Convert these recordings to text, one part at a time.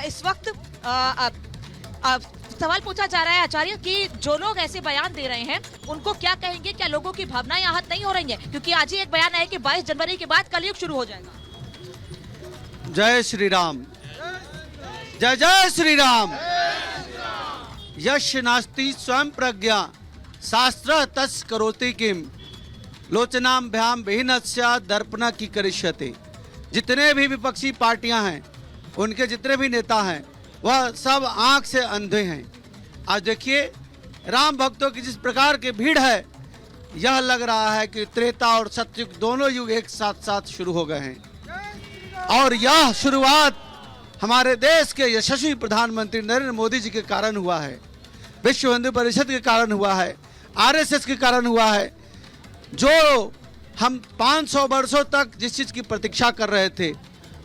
इस वक्त सवाल पूछा जा रहा है आचार्य कि जो लोग ऐसे बयान दे रहे हैं उनको क्या कहेंगे, क्या लोगों की भावनाएं आहत नहीं हो रही हैं? क्योंकि आज ही एक बयान है कि 22 जनवरी के बाद कलयुग शुरू हो जाएगा। जय श्री राम, जय जय श्री राम। यश नास्ति स्वयं प्रज्ञा शास्त्र तस् करोति किम लोचनाम भ्याम विहीनस्य दर्पण की करिष्यते। जितने भी विपक्षी पार्टियां हैं, उनके जितने भी नेता हैं, वह सब आंख से अंधे हैं। आज देखिए राम भक्तों की जिस प्रकार की भीड़ है, यह लग रहा है कि त्रेता और सतयुग दोनों युग एक साथ साथ शुरू हो गए हैं। और यह शुरुआत हमारे देश के यशस्वी प्रधानमंत्री नरेंद्र मोदी जी के कारण हुआ है, विश्व हिंदू परिषद के कारण हुआ है, आरएसएस के कारण हुआ है। जो हम 500 वर्षों तक जिस चीज की प्रतीक्षा कर रहे थे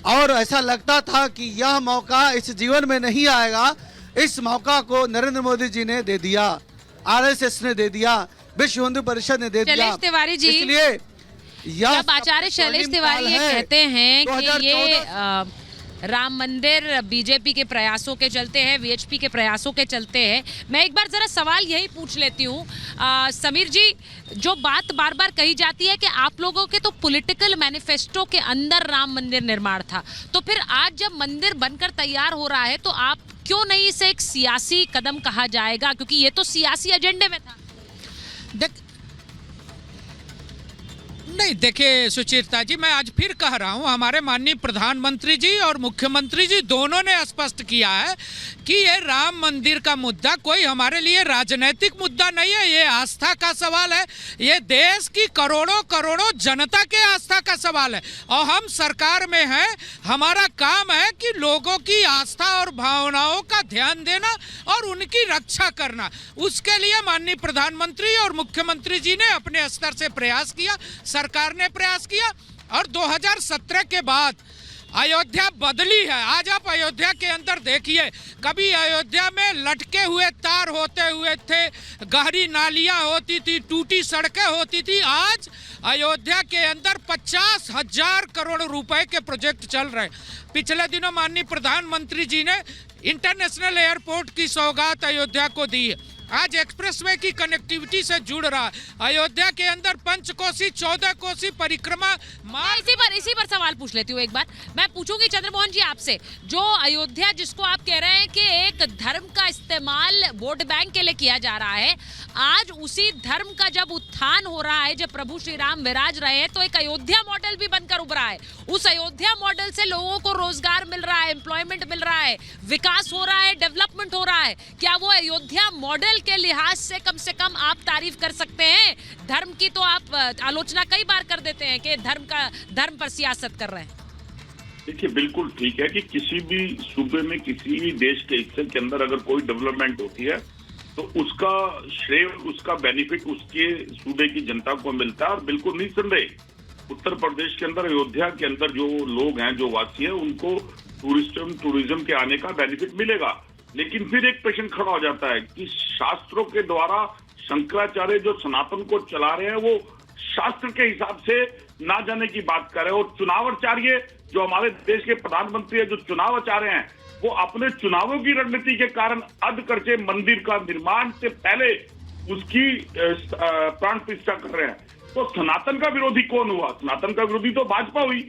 और ऐसा लगता था कि यह मौका इस जीवन में नहीं आएगा, इस मौका को नरेंद्र मोदी जी ने दे दिया, आरएसएस ने दे दिया, विश्व हिंदू परिषद ने दे दिया। शैलेश तिवारी जी, इसलिए जब आचार्य शैलेश तिवारी ये कहते हैं कि ये राम मंदिर बीजेपी के प्रयासों के चलते हैं, वीएचपी के प्रयासों के चलते हैं, मैं एक बार जरा सवाल यही पूछ लेती हूँ समीर जी, जो बात बार बार कही जाती है कि आप लोगों के तो पॉलिटिकल मैनिफेस्टो के अंदर राम मंदिर निर्माण था, तो फिर आज जब मंदिर बनकर तैयार हो रहा है तो आप क्यों नहीं इसे एक सियासी कदम कहा जाएगा, क्योंकि ये तो सियासी एजेंडे में था। नहीं, देखिए सुचित्रा जी, मैं आज फिर कह रहा हूं, हमारे माननीय प्रधानमंत्री जी और मुख्यमंत्री जी दोनों ने स्पष्ट किया है कि ये राम मंदिर का मुद्दा कोई हमारे लिए राजनीतिक मुद्दा नहीं है, ये आस्था का सवाल है, ये देश की करोड़ों करोड़ों जनता के आस्था का सवाल है। और हम सरकार में हैं, हमारा काम है कि लोगों की आस्था और भावनाओं का ध्यान देना और उनकी रक्षा करना। उसके लिए माननीय प्रधानमंत्री और मुख्यमंत्री जी ने अपने स्तर से प्रयास किया, सरकार ने प्रयास किया, और 2017 के बाद अयोध्या बदली है। आज आप अयोध्या के अंदर देखिए, कभी अयोध्या में लटके हुए तार होते हुए थे, गहरी नालियां होती थी, टूटी सड़कें होती थी। आज अयोध्या के अंदर 50,000 करोड़ रुपए के प्रोजेक्ट चल रहे हैं। पिछले दिनों माननीय प्रधानमंत्री जी ने इंटरनेशनल एयरपोर्ट की सौगात अयोध्या को दी है। आज एक्सप्रेसवे की कनेक्टिविटी से जुड़ रहा है। अयोध्या के अंदर पंचकोसी 14 कोसी परिक्रमा इसी पर सवाल पूछ लेती हूँ एक बार। मैं पूछूंगी चंद्रमोहन जी आपसे, जो अयोध्या जिसको आप कह रहे हैं कि एक धर्म का इस्तेमाल वोट बैंक के लिए किया जा रहा है, आज उसी धर्म का जब उत्थान हो रहा है, जब प्रभु श्री राम विराज रहे हैं, तो एक अयोध्या मॉडल भी बनकर उभरा है। उस अयोध्या मॉडल से लोगों को रोजगार मिल रहा है, एम्प्लॉयमेंट मिल रहा है, विकास हो रहा है, डेवलपमेंट हो रहा है। क्या वो अयोध्या मॉडल के लिहाज से कम आप तारीफ कर सकते हैं? धर्म की तो आप आलोचना कई बार कर देते हैं कि धर्म पर सियासत कर रहे हैं। देखिए, बिल्कुल ठीक है कि किसी भी सूबे में, किसी भी देश के हिस्से के अंदर अगर कोई डेवलपमेंट होती है तो उसका श्रेय, उसका बेनिफिट उसके सूबे की जनता को मिलता है। और बिल्कुल निसंदेह उत्तर प्रदेश के अंदर, अयोध्या के अंदर जो लोग हैं, जो वासी हैं, उनको टूरिज्म के आने का बेनिफिट मिलेगा। लेकिन फिर एक प्रश्न खड़ा हो जाता है कि शास्त्रों के द्वारा शंकराचार्य जो सनातन को चला रहे हैं, वो शास्त्र के हिसाब से ना जाने की बात कर रहे हैं। और चुनावाचार्य जो हमारे देश के प्रधानमंत्री है, जो चुनावाचार्य हैं, वो अपने चुनावों की रणनीति के कारण अधकर्चे मंदिर का निर्माण से पहले उसकी प्राण प्रतिष्ठा कर रहे हैं। तो सनातन का विरोधी कौन हुआ? सनातन का विरोधी तो भाजपा हुई,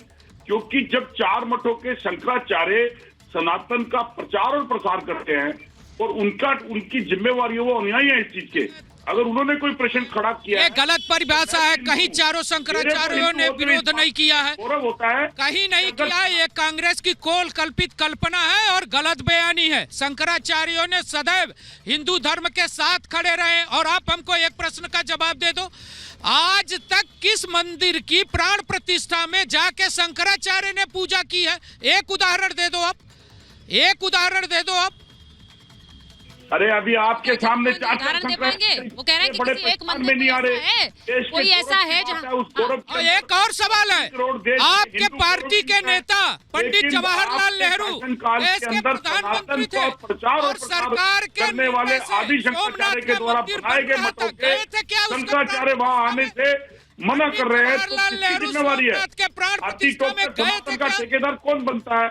क्योंकि जब 4 मठों के शंकराचार्य सनातन का प्रचार और प्रसार करते हैं और उनकी जिम्मेवारी है, वो अनुयायी है इस चीज के। अगर उन्होंने कोई प्रश्न खड़ा किया, ये गलत परिभाषा है। कहीं चारों शंकराचार्यों ने विरोध नहीं किया है, होता है कहीं नहीं किया है। ये कांग्रेस की कल्पित कल्पना है और गलत बयानी है। शंकराचार्यों ने सदैव हिंदू धर्म के साथ खड़े रहे। और आप हमको एक प्रश्न का जवाब दे दो, आज तक किस मंदिर की प्राण प्रतिष्ठा में जाके शंकराचार्य ने पूजा की है? एक उदाहरण दे दो आप, एक उदाहरण दे दो आप। अरे अभी आपके सामने उदाहरण दे पाएंगे? वो कह रहे हैं कि किसी एक मंदिर में ऐसा है, कोई ऐसा है जहाँ। एक और सवाल है, आपके पार्टी के नेता पंडित जवाहरलाल नेहरू देश के प्रधानमंत्री थे और सरकार के वाले आदि शंकराचार्य के द्वारा बनाए गए मतों के शंकराचार्य वहाँ आने से मना कर रहे हैं, तो किसकी जिम्मेवारी है? का ठेकेदार कौन बनता है?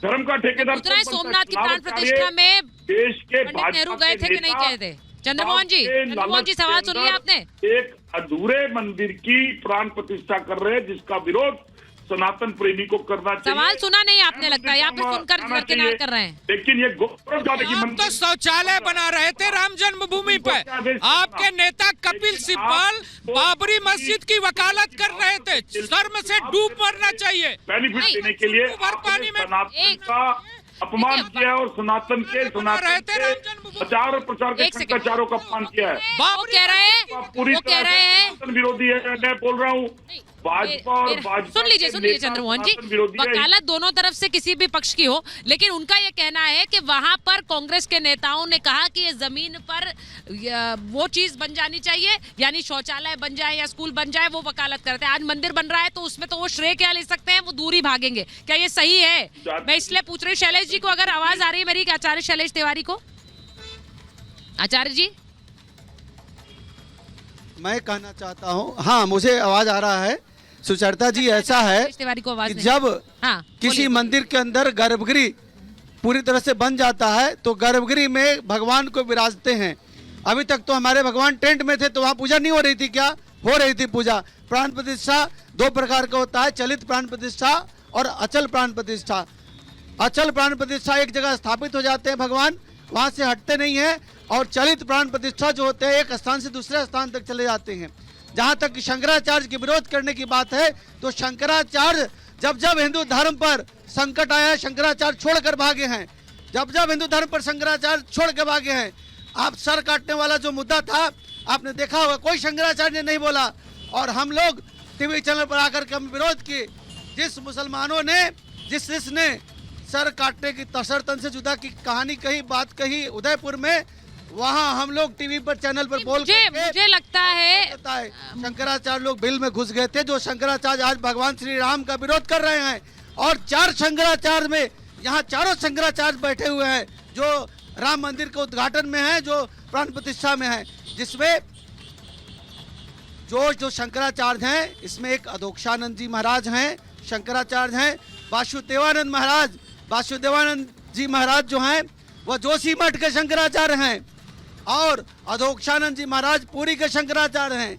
धर्म का ठेकेदार पूछ रहा है कौन बनता सोमनाथ की चुनाव प्राण कार्य प्रतिष्ठा में देश के पंडित नेहरू गए थे कि नहीं गए थे? चंद्रमोहन जी सवाल सुन लिया आपने? एक अधूरे मंदिर की प्राण प्रतिष्ठा कर रहे हैं जिसका विरोध सनातन प्रेमी को करना चाहिए। सवाल सुना नहीं आपने, लगता है या फिर सुनकर दरकिनार कर रहे हैं? लेकिन ये गौरवशाली की आप तो शौचालय बना रहे थे राम जन्मभूमि पर। आपके नेता कपिल सिब्बल बाबरी मस्जिद की वकालत कर रहे थे। शर्म से डूब मरना चाहिए। बेनिफिट देने के लिए भर पानी में सनातन का अपमान किया है और सनातन के प्रचार और प्रचार के शंकराचार्यों का अपमान किया है। वो कह रहे हैं विरोधी है। मैं बोल रहा हूँ भाजपा और भाजपा सुन लीजिए चंद्रमोहन जी, वकालत दोनों तरफ से किसी भी पक्ष की हो, लेकिन उनका ये कहना है कि वहां पर कांग्रेस के नेताओं ने कहा कि ये जमीन पर वो चीज बन जानी चाहिए, यानी शौचालय बन जाए या स्कूल बन जाए, वो वकालत करते हैं। आज मंदिर बन रहा है तो उसमें तो वो श्रेय क्या ले सकते हैं, वो दूर ही भागेंगे। क्या ये सही है? मैं इसलिए पूछ रही हूँ शैलेश जी को, अगर आवाज आ रही है मेरी, आचार्य शैलेश तिवारी को। आचार्य जी, मैं कहना चाहता हूँ, हाँ मुझे आवाज आ रहा है। सुचरिता जी, ऐसा है तिवारी को आवाज कि जब किसी मंदिर के अंदर गर्भगृह पूरी तरह से बन जाता है तो गर्भगृह में भगवान को विराजते हैं। अभी तक तो हमारे भगवान टेंट में थे तो वहाँ पूजा नहीं हो रही थी क्या? हो रही थी पूजा। प्राण प्रतिष्ठा दो प्रकार का होता है, चलित प्राण प्रतिष्ठा और अचल प्राण प्रतिष्ठा। अचल प्राण प्रतिष्ठा एक जगह स्थापित हो जाते हैं भगवान, वहाँ से हटते नहीं है। और चलित प्राण प्रतिष्ठा जो होते हैं एक स्थान से दूसरे स्थान तक चले जाते हैं। जहाँ तक शंकराचार्य की विरोध करने की बात है तो शंकराचार्य जब हिंदू धर्म पर संकट आया, शंकराचार्य छोड़कर भागे हैं। जब हिंदू धर्म पर शंकराचार्य छोड़ कर भागे हैं। आप सर काटने वाला जो मुद्दा था आपने देखा होगा, कोई शंकराचार्य ने नहीं बोला। और हम लोग टीवी चैनल पर आकर के हम विरोध किए। जिस मुसलमानों ने जिसने सर काटने की तसरतन से जुदा की कहानी कही, बात कही उदयपुर में, वहाँ हम लोग टीवी पर चैनल पर बोल मुझे लगता है शंकराचार्य लोग बिल में घुस गए थे। जो शंकराचार्य आज भगवान श्री राम का विरोध कर रहे हैं और 4 शंकराचार्य में यहाँ चारों शंकराचार्य बैठे हुए हैं जो राम मंदिर के उद्घाटन में है, जो प्राण प्रतिष्ठा में है, जिसमें जो शंकराचार्य हैं इसमें एक अधोक्षानंद जी महाराज हैं, शंकराचार्य हैं। वासुदेवानंद जी महाराज जो हैं वह जोशी मठ के शंकराचार्य हैं और अधोक्षानंद जी महाराज पुरी के शंकराचार्य हैं।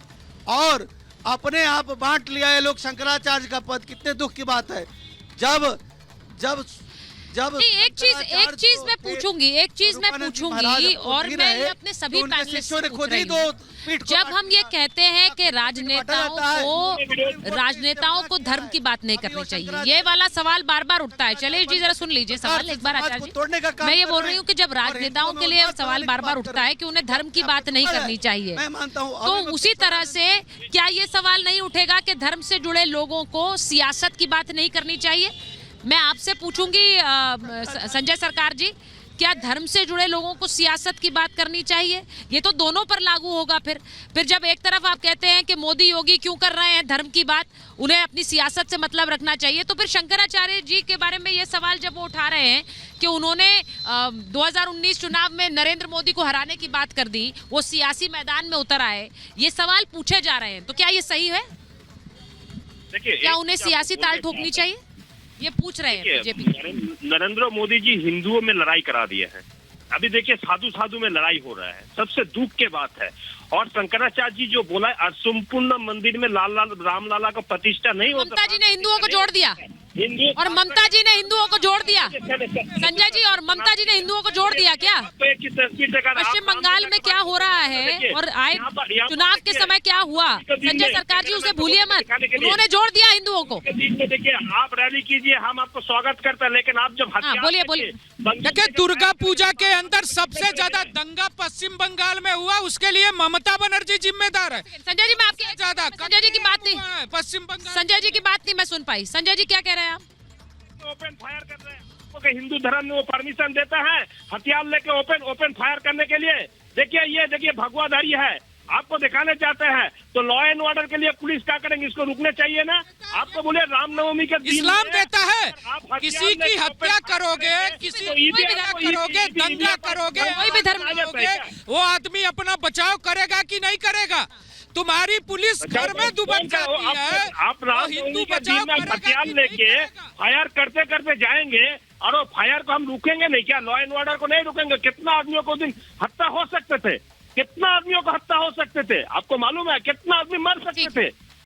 और अपने आप बांट लिया ये लोग शंकराचार्य का पद। कितने दुख की बात है। जब एक चीज मैं पूछूंगी और मैं ये अपने सभी पैनलिस्ट से पूछ रही हूं। जब हम ये कहते हैं कि राजनेताओं को धर्म की बात नहीं करनी चाहिए, ये वाला सवाल बार बार उठता है। चलिए जी जरा सुन लीजिए सवाल एक बार आचार्य जी। मैं ये बोल रही हूँ कि जब राजनेताओं के लिए सवाल बार बार उठता है कि उन्हें धर्म की बात नहीं करनी चाहिए, तो उसी तरह से क्या ये सवाल नहीं उठेगा कि धर्म से जुड़े लोगों को सियासत की बात नहीं करनी चाहिए? मैं आपसे पूछूंगी संजय सरकार जी, क्या धर्म से जुड़े लोगों को सियासत की बात करनी चाहिए? ये तो दोनों पर लागू होगा। फिर जब एक तरफ आप कहते हैं कि मोदी योगी क्यों कर रहे हैं धर्म की बात, उन्हें अपनी सियासत से मतलब रखना चाहिए, तो फिर शंकराचार्य जी के बारे में ये सवाल जब वो उठा रहे हैं कि उन्होंने 2019 चुनाव में नरेंद्र मोदी को हराने की बात कर दी, वो सियासी मैदान में उतर आए, ये सवाल पूछे जा रहे हैं, तो क्या ये सही है? क्या उन्हें सियासी ताल ठोकनी चाहिए? ये पूछ रहे हैं बीजेपी। नरेंद्र मोदी जी हिंदुओं में लड़ाई करा दिए हैं। अभी देखिए साधु में लड़ाई हो रहा है, सबसे दुख की बात है। और शंकराचार्य जी जो बोला असंपूर्ण मंदिर में रामलाला का प्रतिष्ठा नहीं होता। ममता जी ने हिंदुओं को जोड़ दिया और ममता जी ने हिंदुओं को जोड़ दिया। संजय जी, और ममता जी ने हिंदुओं को जोड़ दिया क्या? पश्चिम बंगाल में क्या हो रहा है और आए चुनाव के समय क्या हुआ, संजय सरकार जी उसे भूलिए मत, उन्होंने जोड़ दिया हिंदुओं को। देखिए आप रैली कीजिए, हम आपको स्वागत करते हैं, लेकिन आप जब बोलिए। देखिए दुर्गा पूजा के अंदर सबसे ज्यादा दंगा पश्चिम बंगाल में हुआ, उसके लिए ममता बनर्जी जिम्मेदार है। संजय जी मैं आपकी ज्यादा संजय जी की बात नहीं, पश्चिम बंगाल संजय जी की बात नहीं मैं सुन पाई। संजय जी क्या कह रहे हैं आप? ओपन फायर कर रहे हैं, हिंदू धर्म में वो परमिशन देता है हथियार लेके ओपन फायर करने के लिए। देखिए भगवाधारी है, आपको दिखाने चाहते हैं, तो लॉ एंड ऑर्डर के लिए पुलिस क्या करेंगे? इसको रुकने चाहिए ना। आपको बोले रामनवमी के दिन इस्लाम देता है, किसी की हत्या करोगे, किसी करोगे, दंगा करोगे, कोई भी धर्म करोगे, वो आदमी अपना बचाव करेगा कि नहीं करेगा? तुम्हारी पुलिस घर में दुबक जाती है, आप रामनवमी के दिन हथियार लेके फायर करते जाएंगे और वो फायर को हम रुकेंगे नहीं क्या? लॉ एंड ऑर्डर को नहीं रुकेंगे? कितना आदमियों को दिन हत्या हो सकते थे, कितना आदमियों को हत्या हो सकते थे, आपको मालूम है? कितना आदमी मर सकते थे?